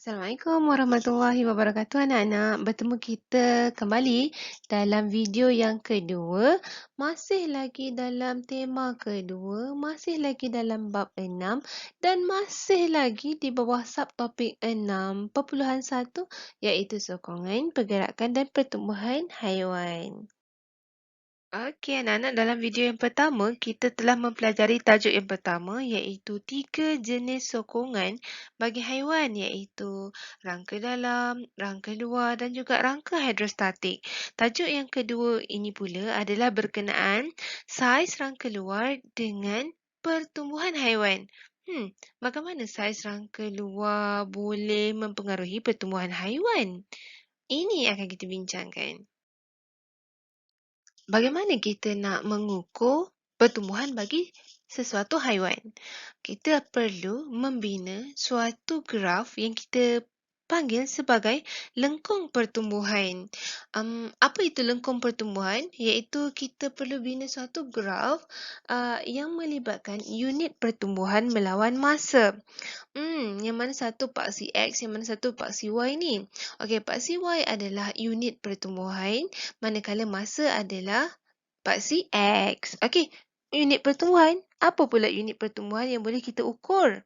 Assalamualaikum warahmatullahi wabarakatuh anak-anak. Bertemu kita kembali dalam video yang kedua. Masih lagi dalam tema kedua, masih lagi dalam bab 6 dan masih lagi di bawah subtopik 6.1 iaitu sokongan, pergerakan dan pertumbuhan haiwan. Okey anak-anak, dalam video yang pertama, kita telah mempelajari tajuk yang pertama iaitu 3 jenis sokongan bagi haiwan iaitu rangka dalam, rangka luar dan juga rangka hidrostatik. Tajuk yang kedua ini pula adalah berkenaan saiz rangka luar dengan pertumbuhan haiwan. Bagaimana saiz rangka luar boleh mempengaruhi pertumbuhan haiwan? Ini akan kita bincangkan. Bagaimana kita nak mengukur pertumbuhan bagi sesuatu haiwan? Kita perlu membina suatu graf yang kita panggil sebagai lengkung pertumbuhan. Apa itu lengkung pertumbuhan? Iaitu kita perlu bina suatu graf yang melibatkan unit pertumbuhan melawan masa. Yang mana satu paksi X, yang mana satu paksi Y ni. Okey, paksi Y adalah unit pertumbuhan, manakala masa adalah paksi X. Okey, unit pertumbuhan. Apa pula unit pertumbuhan yang boleh kita ukur?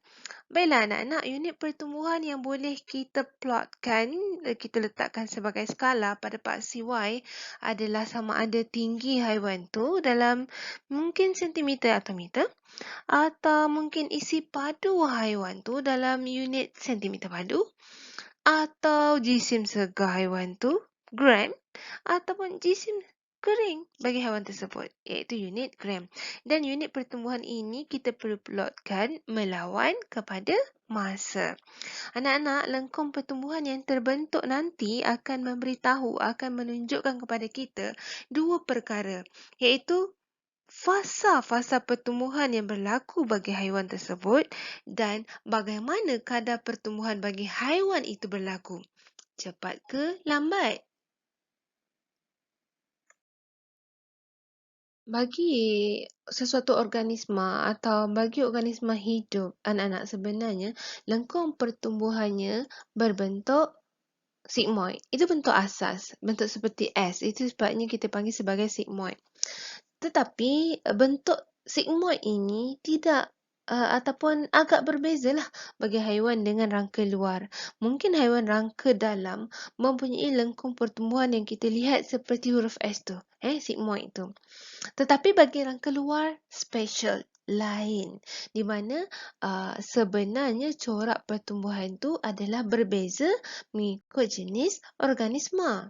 Baiklah anak-anak, unit pertumbuhan yang boleh kita plotkan, kita letakkan sebagai skala pada paksi Y adalah sama ada tinggi haiwan tu dalam mungkin sentimeter atau meter, atau mungkin isi padu haiwan tu dalam unit sentimeter padu, atau jisim segar haiwan tu, gram, ataupun jisim kering bagi haiwan tersebut, iaitu unit gram. Dan unit pertumbuhan ini kita perlu plotkan melawan kepada masa. Anak-anak, lengkung pertumbuhan yang terbentuk nanti akan memberitahu, akan menunjukkan kepada kita dua perkara, iaitu fasa-fasa pertumbuhan yang berlaku bagi haiwan tersebut dan bagaimana kadar pertumbuhan bagi haiwan itu berlaku. Cepat ke lambat? Bagi sesuatu organisma atau bagi organisma hidup, anak-anak, sebenarnya lengkung pertumbuhannya berbentuk sigmoid. Itu bentuk asas, bentuk seperti S. Itu sebabnya kita panggil sebagai sigmoid. Tetapi bentuk sigmoid ini tidak ataupun agak berbezalah bagi haiwan dengan rangka luar. Mungkin haiwan rangka dalam mempunyai lengkung pertumbuhan yang kita lihat seperti huruf S tu, sigmoid tu. Tetapi bagi rangka luar, special, lain. Di mana sebenarnya corak pertumbuhan tu adalah berbeza mengikut jenis organisma.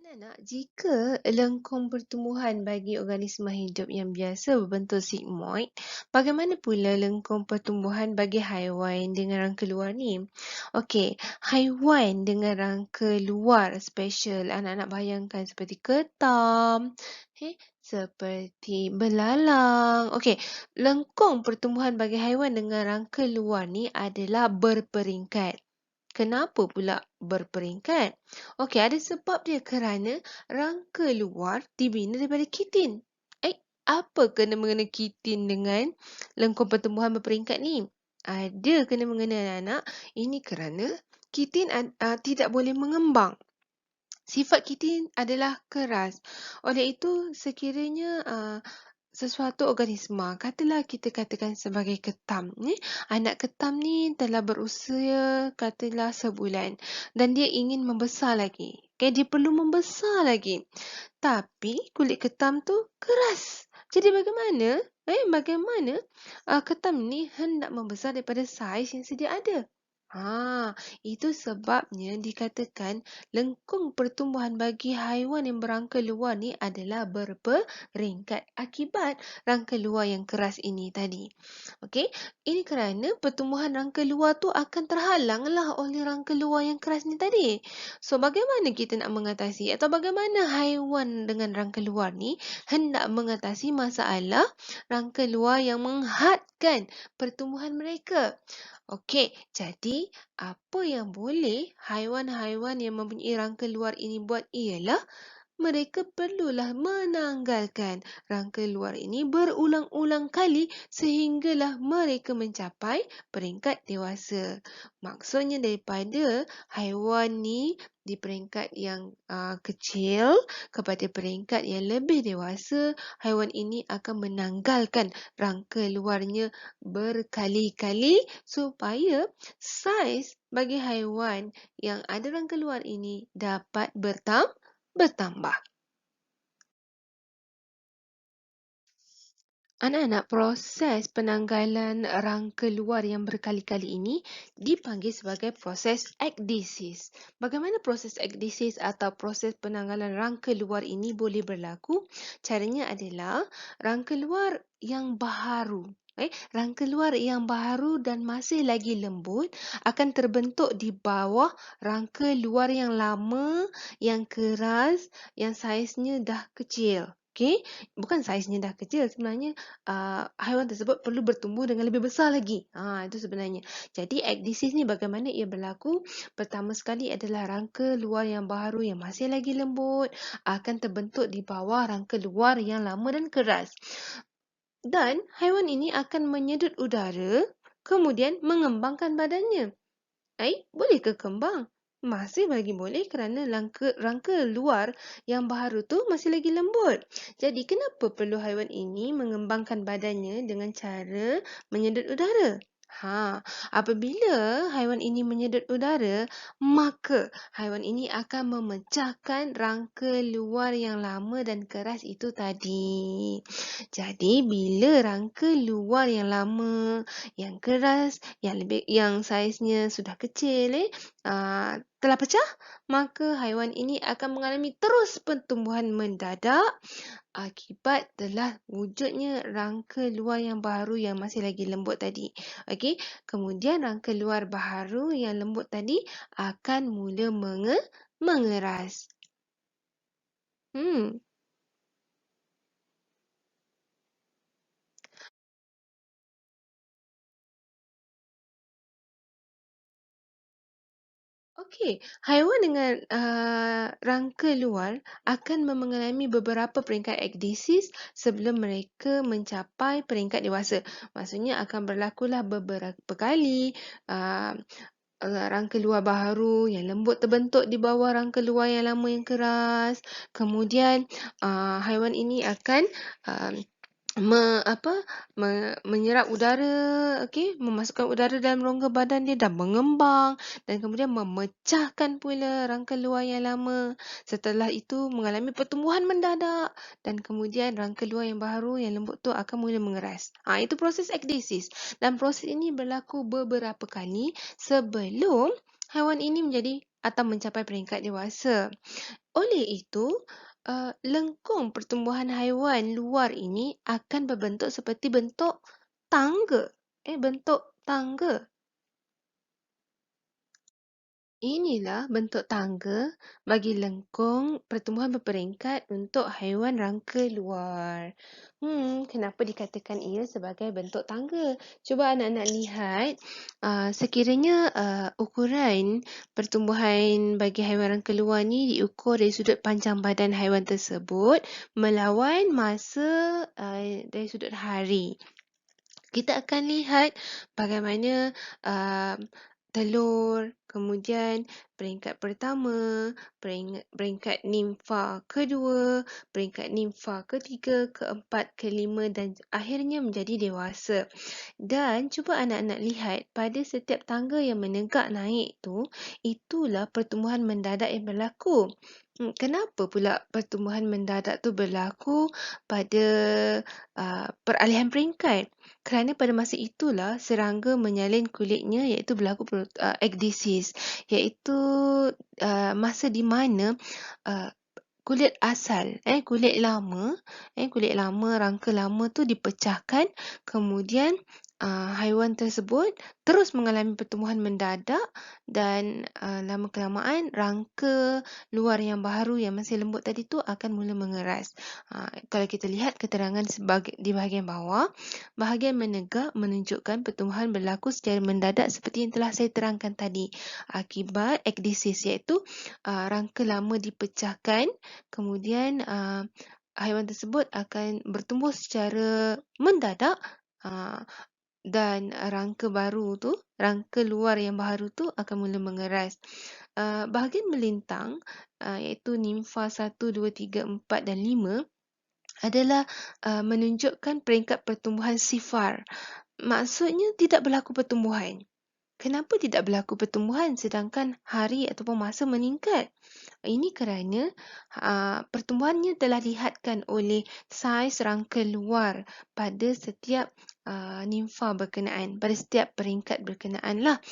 Anak-anak, jika lengkung pertumbuhan bagi organisma hidup yang biasa berbentuk sigmoid, bagaimana pula lengkung pertumbuhan bagi haiwan dengan rangka luar ni? Okey, haiwan dengan rangka luar special, anak-anak bayangkan seperti ketam, seperti belalang. Okey, lengkung pertumbuhan bagi haiwan dengan rangka luar ni adalah berperingkat. Kenapa pula berperingkat? Okey, ada sebab dia kerana rangka luar dibina daripada kitin. Apa kena-mengena kitin dengan lengkung pertumbuhan berperingkat ni? Ada kena-mengena anak. Ini kerana kitin tidak boleh mengembang. Sifat kitin adalah keras. Oleh itu, sekiranya sesuatu organisma, katalah kita katakan sebagai ketam ni, anak ketam ni telah berusia katalah sebulan dan dia ingin membesar lagi. Okay, dia perlu membesar lagi. Tapi kulit ketam tu keras. Jadi bagaimana? Bagaimana ketam ni hendak membesar daripada saiz yang sedia ada? Itu sebabnya dikatakan lengkung pertumbuhan bagi haiwan yang berangka luar ni adalah berperingkat akibat rangka luar yang keras ini tadi. Okey, ini kerana pertumbuhan rangka luar tu akan terhalanglah oleh rangka luar yang keras ni tadi. So, bagaimana kita nak mengatasi atau bagaimana haiwan dengan rangka luar ni hendak mengatasi masalah rangka luar yang menghadkan pertumbuhan mereka? Okey, jadi apa yang boleh haiwan-haiwan yang mempunyai rangka luar ini buat ialah mereka perlulah menanggalkan rangka luar ini berulang-ulang kali sehinggalah mereka mencapai peringkat dewasa. Maksudnya daripada haiwan ni di peringkat yang kecil kepada peringkat yang lebih dewasa, haiwan ini akan menanggalkan rangka luarnya berkali-kali supaya saiz bagi haiwan yang ada rangka luar ini dapat bertambah. Anak-anak, proses penanggalan rangka luar yang berkali-kali ini dipanggil sebagai proses ekdisis. Bagaimana proses ekdisis atau proses penanggalan rangka luar ini boleh berlaku? Caranya adalah rangka luar yang baharu. Rangka luar yang baharu dan masih lagi lembut akan terbentuk di bawah rangka luar yang lama, yang keras, yang saiznya dah kecil. Okey, bukan saiznya dah kecil, sebenarnya haiwan tersebut perlu bertumbuh dengan lebih besar lagi. Itu sebenarnya. Jadi ekdisis ni bagaimana ia berlaku? Pertama sekali adalah rangka luar yang baharu yang masih lagi lembut akan terbentuk di bawah rangka luar yang lama dan keras. Dan haiwan ini akan menyedut udara, kemudian mengembangkan badannya. Boleh ke kembang? Masih lagi boleh kerana rangka luar yang baharu tu masih lagi lembut. Jadi kenapa perlu haiwan ini mengembangkan badannya dengan cara menyedut udara? Apabila haiwan ini menyedut udara, maka haiwan ini akan memecahkan rangka luar yang lama dan keras itu tadi. Jadi bila rangka luar yang lama, yang keras, yang saiznya sudah kecil telah pecah, maka haiwan ini akan mengalami terus pertumbuhan mendadak akibat telah wujudnya rangka luar yang baru yang masih lagi lembut tadi. Okey, kemudian rangka luar baharu yang lembut tadi akan mula mengeras. Hmm. Okey, haiwan dengan rangka luar akan mengalami beberapa peringkat ekdisis sebelum mereka mencapai peringkat dewasa. Maksudnya akan berlakulah beberapa kali rangka luar baharu yang lembut terbentuk di bawah rangka luar yang lama yang keras. Kemudian haiwan ini akan uh, menyerap udara, memasukkan udara dalam rongga badan dia dan mengembang dan kemudian memecahkan pula rangka luar yang lama. Setelah itu mengalami pertumbuhan mendadak dan kemudian rangka luar yang baru yang lembut tu akan mula mengeras. Itu proses ekdisis dan proses ini berlaku beberapa kali sebelum haiwan ini menjadi atau mencapai peringkat dewasa. Oleh itu, lengkung pertumbuhan haiwan luar ini akan berbentuk seperti bentuk tangga. Bentuk tangga. Inilah bentuk tangga bagi lengkung pertumbuhan berperingkat untuk haiwan rangka luar. Kenapa dikatakan ia sebagai bentuk tangga? Cuba anak-anak lihat, sekiranya ukuran pertumbuhan bagi haiwan rangka luar ni diukur dari sudut panjang badan haiwan tersebut melawan masa dari sudut hari. Kita akan lihat bagaimana telur, kemudian peringkat pertama, peringkat nimfa kedua, peringkat nimfa ketiga, keempat, kelima dan akhirnya menjadi dewasa. Dan cuba anak-anak lihat pada setiap tangga yang menegak naik tu, itulah pertumbuhan mendadak yang berlaku. Kenapa pula pertumbuhan mendadak tu berlaku pada peralihan peringkat? Kerana pada masa itulah serangga menyalin kulitnya iaitu berlaku ekdisis, iaitu masa di mana kulit asal, kulit lama, rangka lama tu dipecahkan, kemudian haiwan tersebut terus mengalami pertumbuhan mendadak dan lama-kelamaan rangka luar yang baharu yang masih lembut tadi tu akan mula mengeras. Kalau kita lihat keterangan di bahagian bawah, bahagian menegak menunjukkan pertumbuhan berlaku secara mendadak seperti yang telah saya terangkan tadi akibat ekdisis, iaitu rangka lama dipecahkan, kemudian haiwan tersebut akan bertumbuh secara mendadak, uh, dan rangka luar yang baharu tu akan mula mengeras. Bahagian melintang, iaitu nimfa 1, 2, 3, 4 dan 5 adalah menunjukkan peringkat pertumbuhan sifar. Maksudnya tidak berlaku pertumbuhan. Kenapa tidak berlaku pertumbuhan sedangkan hari ataupun masa meningkat? Ini kerana pertumbuhannya telah dilihatkan oleh saiz rangka luar pada setiap nimfa berkenaan, pada setiap peringkat berkenaan lah.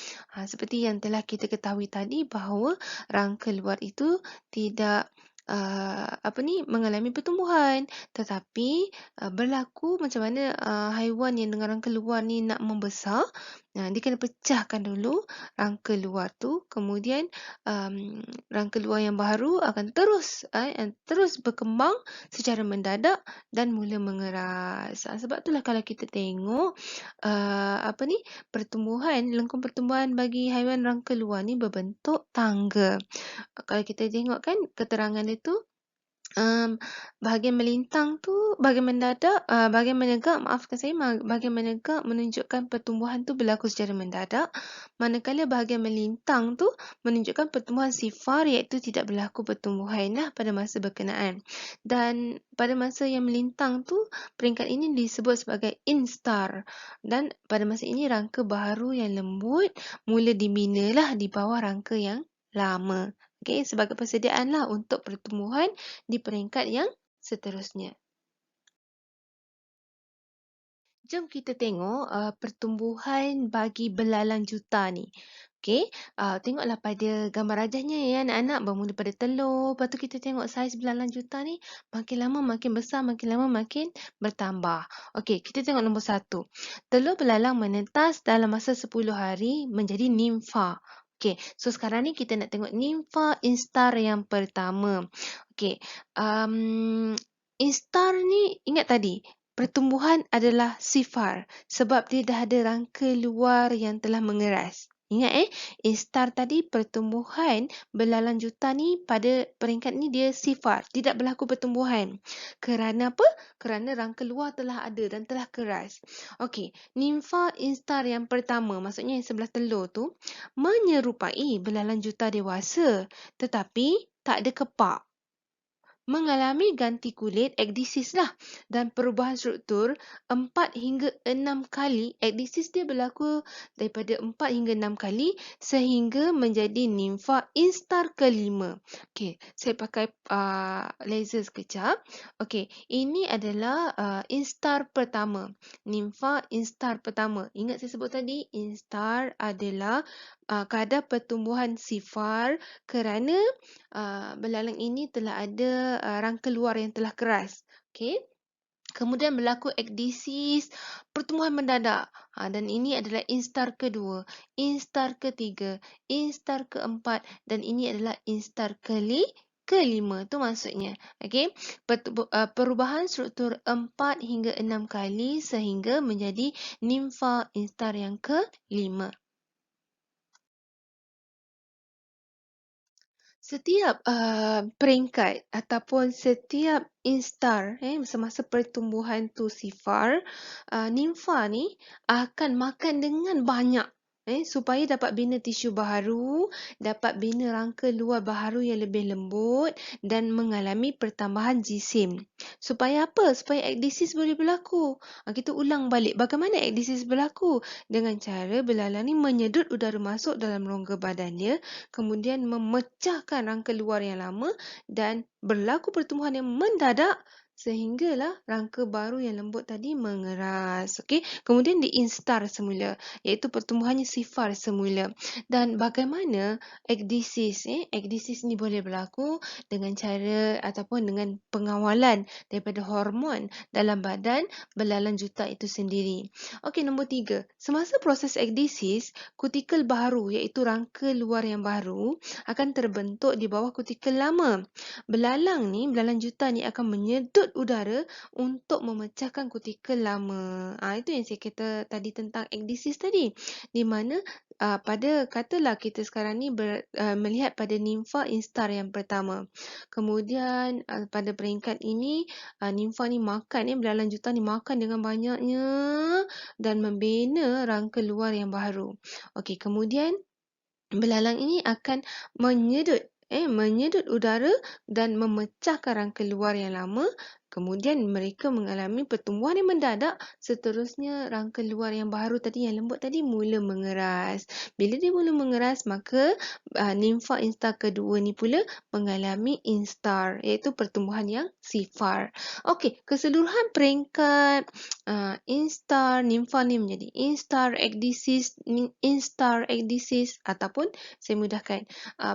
Seperti yang telah kita ketahui tadi bahawa rangka luar itu tidak mengalami pertumbuhan, tetapi berlaku macam mana haiwan yang dengan rangka luar ni nak membesar. Dia kena pecahkan dulu rangka luar tu, kemudian rangka luar yang baru akan terus berkembang secara mendadak dan mula mengeras. Sebab itulah kalau kita tengok lengkung pertumbuhan bagi haiwan rangka luar ni berbentuk tangga. Kalau kita tengok kan keterangan dia tu, bahagian melintang tu, bahagian menegak, bahagian menegak menunjukkan pertumbuhan tu berlaku secara mendadak, manakala bahagian melintang tu menunjukkan pertumbuhan sifar iaitu tidak berlaku pertumbuhan lah pada masa berkenaan. Dan pada masa yang melintang tu, peringkat ini disebut sebagai instar, dan pada masa ini rangka baharu yang lembut mula dibina lah di bawah rangka yang lama. Okey, sebagai persediaan lah untuk pertumbuhan di peringkat yang seterusnya. Jom kita tengok pertumbuhan bagi belalang juta ni. Okey, tengoklah pada gambar rajahnya ya anak-anak, bermula pada telur. Lepas tu kita tengok saiz belalang juta ni makin lama makin besar, makin lama makin bertambah. Okey, kita tengok nombor 1. Telur belalang menetas dalam masa 10 hari menjadi nimfa. Okey, so sekarang ni kita nak tengok nimfa instar yang pertama. Okey, instar ni ingat tadi, pertumbuhan adalah sifar sebab dia dah ada rangka luar yang telah mengeras. Ingat instar tadi pertumbuhan belalang juta ni pada peringkat ni dia sifar, tidak berlaku pertumbuhan. Kerana apa? Kerana rangka luar telah ada dan telah keras. Okey, nimfa instar yang pertama, maksudnya yang sebelah telur tu, menyerupai belalang juta dewasa tetapi tak ada kepak. Mengalami ganti kulit ekdisis lah, dan perubahan struktur 4 hingga 6 kali. Ekdisis dia berlaku daripada 4 hingga 6 kali sehingga menjadi nimfa instar kelima. Okey, saya pakai laser sekejap. Okey, ini adalah instar pertama. Nimfa instar pertama. Ingat saya sebut tadi, instar adalah kadar pertumbuhan sifar kerana belalang ini telah ada rangka luar yang telah keras. Okey. Kemudian berlaku ekdisis, pertumbuhan mendadak. Dan ini adalah instar kedua, instar ketiga, instar keempat dan ini adalah instar kelima. Tu maksudnya. Okey. Perubahan struktur 4 hingga 6 kali sehingga menjadi nimfa instar yang kelima. Setiap peringkat ataupun setiap instar semasa pertumbuhan tu sifar, nimfa ni akan makan dengan banyak supaya dapat bina tisu baharu, dapat bina rangka luar baharu yang lebih lembut dan mengalami pertambahan jisim. Supaya apa? Supaya ekdisis boleh berlaku. Kita ulang balik bagaimana ekdisis berlaku. Dengan cara belalang ni menyedut udara masuk dalam rongga badan dia, kemudian memecahkan rangka luar yang lama dan berlaku pertumbuhan yang mendadak Sehinggalah rangka baru yang lembut tadi mengeras. Okey, kemudian diinstar semula, iaitu pertumbuhannya sifar semula. Dan bagaimana ekdisis, ekdisis ni boleh berlaku dengan cara ataupun dengan pengawalan daripada hormon dalam badan belalang jutak itu sendiri. Okey, nombor 3. Semasa proses ekdisis, kutikel baru iaitu rangka luar yang baru akan terbentuk di bawah kutikel lama. Belalang juta ni akan menyedut udara untuk memecahkan kutikel lama. Itu yang saya kata tadi tentang ekdisis tadi. Di mana pada katalah kita sekarang ni melihat pada nimfa instar yang pertama. Kemudian pada peringkat ini nimfa ni makan, belalang juta ni makan dengan banyaknya dan membina rangka luar yang baru. Okey, kemudian belalang ini akan menyedut udara dan memecahkan rangka luar yang lama. Kemudian mereka mengalami pertumbuhan yang mendadak. Seterusnya rangka luar yang baru tadi, yang lembut tadi mula mengeras. Bila dia mula mengeras, maka nimfa instar kedua ni pula mengalami instar, iaitu pertumbuhan yang sifar. Okey, keseluruhan peringkat instar, nimfa ni menjadi instar, ekdisis ataupun saya mudahkan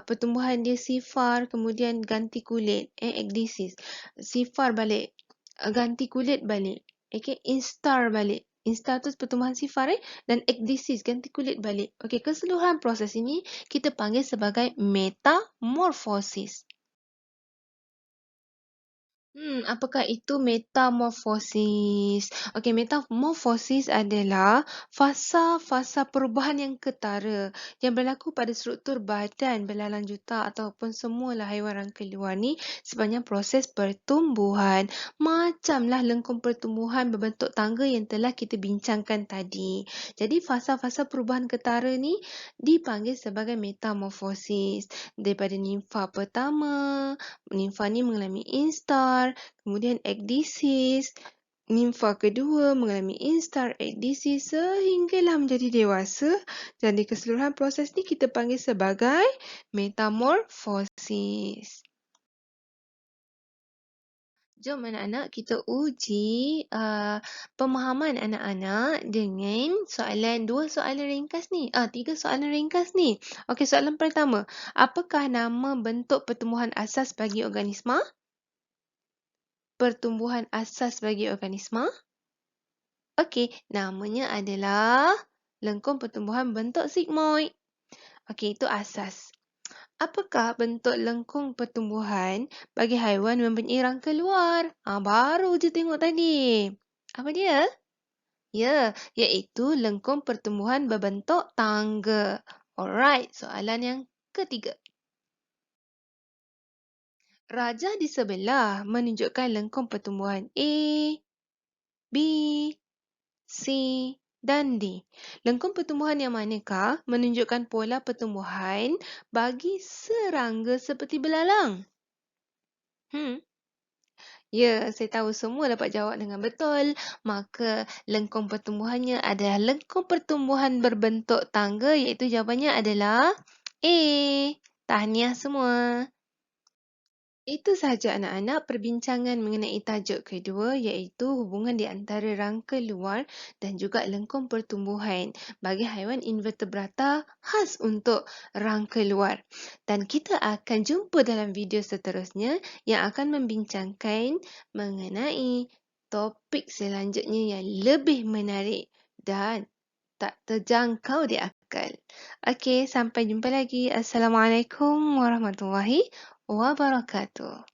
pertumbuhan dia sifar kemudian ganti kulit, ekdisis, sifar balik, ganti kulit balik, okey, instar balik. Instar tu pertumbuhan sifar dan ekdisis ganti kulit balik. Okey, keseluruhan proses ini kita panggil sebagai metamorfosis. Apakah itu metamorfosis? Okey, metamorfosis adalah fasa-fasa perubahan yang ketara yang berlaku pada struktur badan belalang juta ataupun semualah haiwan rangka luar ni sepanjang proses pertumbuhan. Macamlah lengkung pertumbuhan berbentuk tangga yang telah kita bincangkan tadi. Jadi fasa-fasa perubahan ketara ni dipanggil sebagai metamorfosis. Daripada nimfa pertama, nimfa ni mengalami instar, kemudian ekdisis, nimfa kedua mengalami instar, ekdisis sehinggalah menjadi dewasa dan di keseluruhan proses ni kita panggil sebagai metamorfosis. Jom anak-anak kita uji pemahaman anak-anak dengan dua soalan ringkas ni. 3 soalan ringkas ni. Okey, soalan pertama. Apakah nama bentuk pertumbuhan asas bagi organisma? Pertumbuhan asas bagi organisma? Okey, namanya adalah lengkung pertumbuhan bentuk sigmoid. Okey, itu asas. Apakah bentuk lengkung pertumbuhan bagi haiwan mempunyai rangka luar? Baru je tengok tadi. Apa dia? Ya, iaitu lengkung pertumbuhan berbentuk tangga. Alright, soalan yang ketiga. Rajah di sebelah menunjukkan lengkung pertumbuhan A, B, C dan D. Lengkung pertumbuhan yang manakah menunjukkan pola pertumbuhan bagi serangga seperti belalang? Ya, saya tahu semua dapat jawab dengan betul. Maka lengkung pertumbuhannya adalah lengkung pertumbuhan berbentuk tangga, iaitu jawapannya adalah A. Tahniah semua. Itu sahaja anak-anak perbincangan mengenai tajuk kedua, iaitu hubungan di antara rangka luar dan juga lengkung pertumbuhan bagi haiwan invertebrata khas untuk rangka luar. Dan kita akan jumpa dalam video seterusnya yang akan membincangkan mengenai topik selanjutnya yang lebih menarik dan tak terjangkau di akal. Okey, sampai jumpa lagi. Assalamualaikum warahmatullahi wabarakatuh.